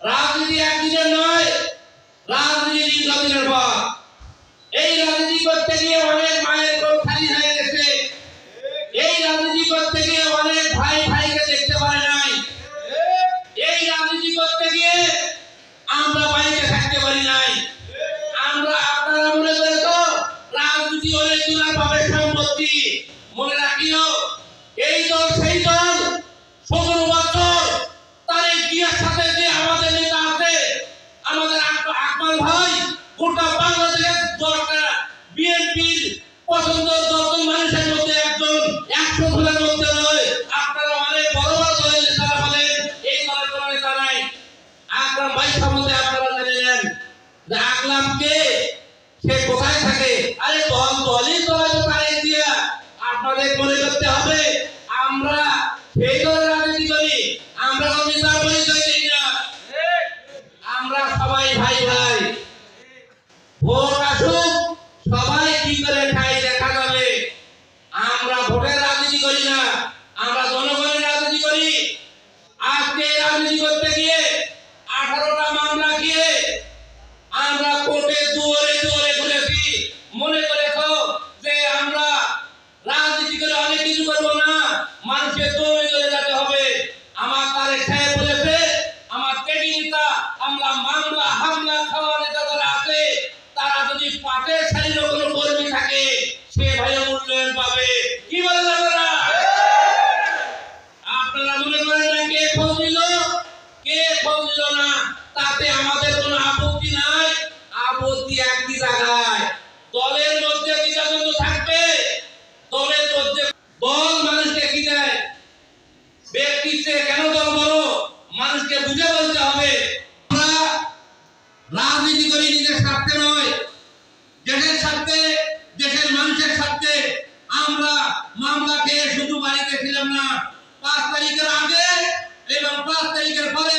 রাজনীতি একদিনের নয়, রাজনীতি দীর্ঘদিনের পর। এই রাজনীতি করতে গিয়ে অনেক মায়ের কোল খালি হয়ে গেছে। এই রাজনীতি করতে গিয়ে অনেক ভাই ভাইকে দেখতে পারে নাই। এই রাজনীতি করতে গিয়ে আমরা বাড়িতে থাকতে পারি নাই। আমরা আপনারা মনে করেছো রাজনীতি হলে দুলার বাপের সম্পত্তি। মনে রাখিও, এই দল সেই দল ১৭ বছর তার জিয়ার সাথে যে আমাদের নেতা আছে, আমাদের আকমাল ভাই, গোটা বাংলাদেশের 10টা বিএনপির পছন্দ 10জন মানুষের মধ্যে একজন, 100 জনের মধ্যে নয়। আপনারা অনেক বড় বড় দলের নেতারা বলেন এই দলের কোনো নেতা নাই। আকরাম ভাই সম্বন্ধে আপনারা জেনে নেন যে আকরাম কে, সে কোথায় থাকে। আরে দলই দলের তারিখ দিয়া আপনাদের মনে করতে হবে আমরা সেই দলের রাজনীতি করি, আমরা কোনো নেতার পরিচয় দিই না। আমরা সবাই ভাই ভাই। ভোট আসুক, সবাই কি করে খাই দেখা যাবে। আমরা ভোটের রাজনীতি করি না, আমরা জনগণের রাজনীতি করি। আজকে রাজনীতি করতে গিয়ে 18টা মামলা গিয়ে আমরা কোর্টে দুয়ারে দুয়ারে ঘুরেছি। মনে করেছো যে আমরা রাজনীতি করে অনেক কিছু করবো না, মানুষের দৌড়ে দৌড়ে যেতে হবে। আমার তারেক সাহেব বলেছে আমার ত্যাগী নেতা, আমরা মামলা হামলা খাওয়া নেতা যারা আছে তারা যদি পাটের শাড়ির কোনো কর্মী থাকে সে ভাই মূল্যায়ন পাবে। কি বলেন আপনারা? আপনারা মনে করেন না কে খোঁজ নিল কে খোঁজ নিল না, তাতে আমাদের কোনো আপত্তি নাই। আপত্তি একই জায়গায়, দলের মধ্যে দ্বিধাদ্বন্দ্ব থাকবে। দলের মধ্যে দল মানুষকে কি দেয়, ব্যক্তিত্বে কেন দল বড় মানুষকে বুঝে বলতে হবে। আমরা রাজনীতি করি নিজের স্বার্থে নয়, দেশের স্বার্থে, দেশের মানুষের স্বার্থে। আমরা মামলা খেয়ে শুধু বাড়িতে ছিলাম না, 5 তারিখের আগে এবং 5 তারিখের পরে